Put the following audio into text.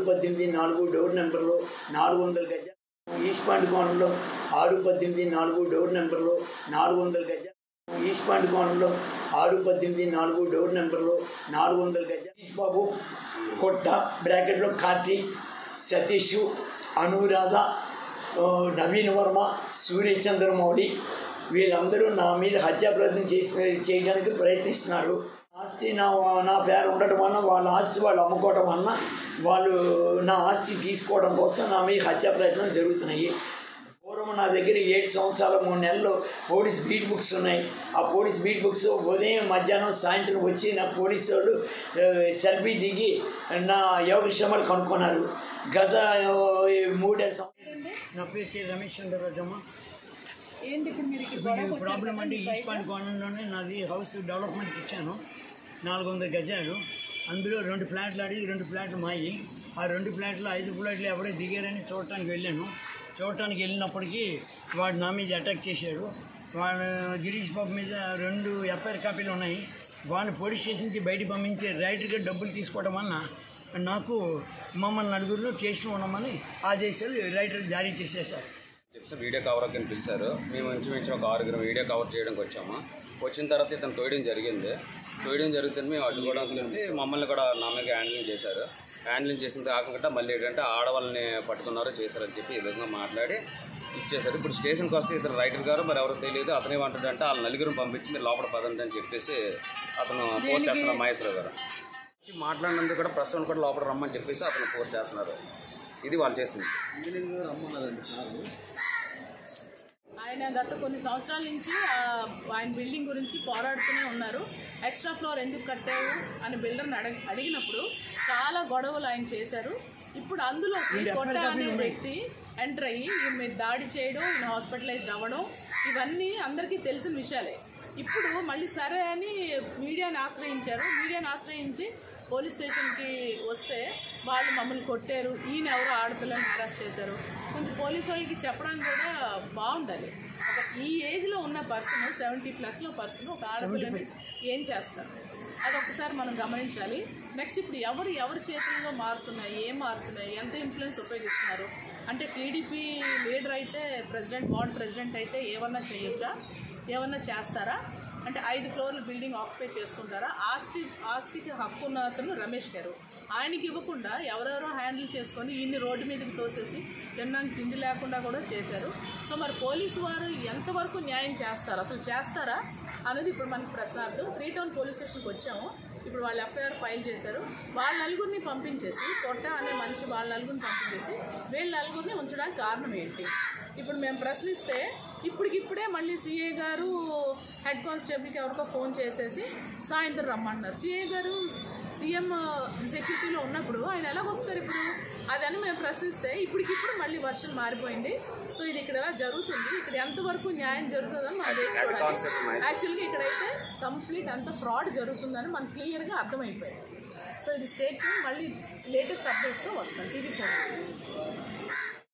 618 door నెంబర్లో 400 గజాలు, east point కోణంలో 618 డోర్ నెంబర్లో 400 గజాలు, ఈస్ట్ పాయింట్ కోణంలో 618 డోర్ నెంబర్లో 400 గజాలు. బాబు కొట్ట బ్రాకెట్లో కార్తీక్, సతీష్, అనురాధ, నవీన్ వర్మ, సూర్యచంద్రమౌళి వీళ్ళందరూ నా మీద హత్యా ప్రయత్నం చేయడానికి ప్రయత్నిస్తున్నారు. ఆస్తి నా పేరు ఉండటం వలన, వాళ్ళ ఆస్తి వాళ్ళు అమ్ముకోవడం వలన, వాళ్ళు నా ఆస్తి తీసుకోవడం కోసం నా మీద హత్యా ప్రయత్నం జరుగుతున్నాయి. పూర్వం నా దగ్గర 7 సంవత్సరాల 3 నెలలు పోలీస్ బీట్ బుక్స్ ఉన్నాయి. ఆ పోలీస్ బీట్ బుక్స్ ఉదయం మధ్యాహ్నం సాయంత్రం వచ్చి నా పోలీసు వాళ్ళు సెల్ఫీ దిగి నా యోగక్షేమాలు కనుక్కున్నారు. గత 3 సంవత్సరాలు. నా పేరు రమేష్ చంద్రరాజమ్మ. ప్రాబ్లం అంటే ఈస్ట్ పాయింట్ కోణంలోనే నాది హౌస్ డెవలప్మెంట్కి ఇచ్చాను. 400 గజాలు. అందులో 2 ఫ్లాట్లు అడిగి 2 ఫ్లాట్లు మాయి. ఆ 2 ఫ్లాట్లు 5 ఫ్లాట్లు ఎవరో దిగారని చూడటానికి వెళ్ళాను. చూడటానికి వెళ్ళినప్పటికీ వాడు నా మీద అటాక్ చేశాడు. వాడు గిరీష్ బాబు మీద 2 ఎఫ్ఐఆర్ కాపీలు ఉన్నాయి. వాడిని పోలీస్ స్టేషన్కి బయటకు పంపించి రైట్గా డబ్బులు తీసుకోవడం వలన నాకు మమ్మల్ని నలుగురిలో స్టేషన్ ఉండమని ఆదేశాలు రైటర్ జారీ చేసేసారు. వీడియో కవర్ అని పిలిచారు. మేము ఇంచుమించు ఒక 6 వీడియో కవర్ చేయడానికి వచ్చాము. వచ్చిన తర్వాత ఇతను తోయడం జరిగింది. జరుగుతుంది మేము అడ్డుకోవడానికి వెళ్తే మమ్మల్ని కూడా నా మీద హ్యాండ్లింగ్ చేశారు. హ్యాండ్లింగ్ చేసిన కాకుండా మళ్ళీ ఏంటంటే ఆడవాళ్ళని పట్టుకున్నారో చేశారని చెప్పి ఈ విధంగా మాట్లాడి ఇచ్చేశారు. ఇప్పుడు స్టేషన్కి వస్తే ఇతను రైటర్ గారు మరి ఎవరో తెలియదు. అతను ఏమంటాడంటే వాళ్ళ నలుగురిని పంపించి మీరు లోపల పదండి అని చెప్పేసి అతను పోస్ట్ చేస్తున్నారు. మహేశ్వరరావు గారు మాట్లాడినందుకు కూడా ప్రస్తుతం కూడా లోపల రమ్మని చెప్పేసి అతను పోస్ట్ చేస్తున్నారు. ఇది వాళ్ళు చేస్తుంది. ఆయన గత కొన్ని సంవత్సరాల నుంచి ఆయన బిల్డింగ్ గురించి పోరాడుతూనే ఉన్నారు. ఎక్స్ట్రా ఫ్లోర్ ఎందుకు కట్టావు అని బిల్డర్ని అడిగినప్పుడు చాలా గొడవలు ఆయన చేశారు. ఇప్పుడు అందులో కొట్ట అనే వ్యక్తి ఎంటర్ అయ్యి ఈయన మీద దాడి చేయడం, ఈయన హాస్పిటలైజ్డ్ అవ్వడం ఇవన్నీ అందరికీ తెలిసిన విషయాలే. ఇప్పుడు మళ్ళీ సరే అని మీడియాని ఆశ్రయించారు. మీడియాని ఆశ్రయించి పోలీస్ స్టేషన్కి వస్తే వాళ్ళు మమ్మల్ని కొట్టారు, ఈయన ఎవరో ఆడపిల్లని అరెస్ట్ చేశారు. కొంచెం పోలీసు వాళ్ళకి చెప్పడానికి కూడా బాగుండాలి. ఒక ఈ ఏజ్లో ఉన్న పర్సన్ 70+ పర్సన్ ఒక ఆడపిల్లని ఏం చేస్తారు అదొకసారి మనం గమనించాలి. నెక్స్ట్ ఇప్పుడు ఎవరి చేతుల్లో మారుతున్నాయి, ఏం మారుతున్నాయి, ఎంత ఇన్ఫ్లుయెన్స్ ఉపయోగిస్తున్నారు అంటే టీడీపీ లీడర్ అయితే వార్డ్ ప్రెసిడెంట్ అయితే ఏమన్నా చేయొచ్చా, ఏమన్నా చేస్తారా అంటే 5 ఫ్లోర్ల బిల్డింగ్ ఆక్యుపై చేసుకుంటారా? ఆస్తికి హక్కు ఉన్న అతను రమేష్ గారు, ఆయనకి ఇవ్వకుండా ఎవరెవరో హ్యాండిల్ చేసుకొని ఇన్ని రోడ్డు మీదకి తోసేసి తినడానికి తిండి లేకుండా కూడా చేశారు. సో మరి పోలీసు వారు ఎంతవరకు న్యాయం చేస్తారు, అసలు చేస్తారా అనేది ఇప్పుడు మనకి ప్రశ్నార్థం. 3 టౌన్ పోలీస్ స్టేషన్కి వచ్చాము. ఇప్పుడు వాళ్ళు ఎఫ్ఐఆర్ ఫైల్ చేశారు. వాళ్ళ నలుగురిని పంపించేసి కొట్ట అనే మనిషి వాళ్ళ నలుగురిని పంపించేసి వీళ్ళ నలుగురిని ఉంచడానికి కారణం ఏంటి? ఇప్పుడు మేము ప్రశ్నిస్తే ఇప్పటికిప్పుడే మళ్ళీ సిఐ గారు హెడ్ కానిస్టేబుల్కి ఎవరికో ఫోన్ చేసేసి సాయంత్రం రమ్మంటున్నారు. సిఐ గారు సీఎం సెక్యూరిటీలో ఉన్నప్పుడు ఆయన ఎలాగొస్తారు ఇప్పుడు అదని మేము ప్రశ్నిస్తే ఇప్పటికిప్పుడు మళ్ళీ వర్షన్ మారిపోయింది. సో ఇది ఇక్కడ ఎలా జరుగుతుంది, ఇక్కడ ఎంతవరకు న్యాయం జరుగుతుందని మనం చూడాలి. యాక్చువల్గా ఇక్కడైతే కంప్లీట్ అంత ఫ్రాడ్ జరుగుతుందని మనకు క్లియర్గా అర్థమైపోయింది. సో ఇది స్టేట్ మళ్ళీ లేటెస్ట్ అప్డేట్స్తో వస్తాం. టీవీ 4.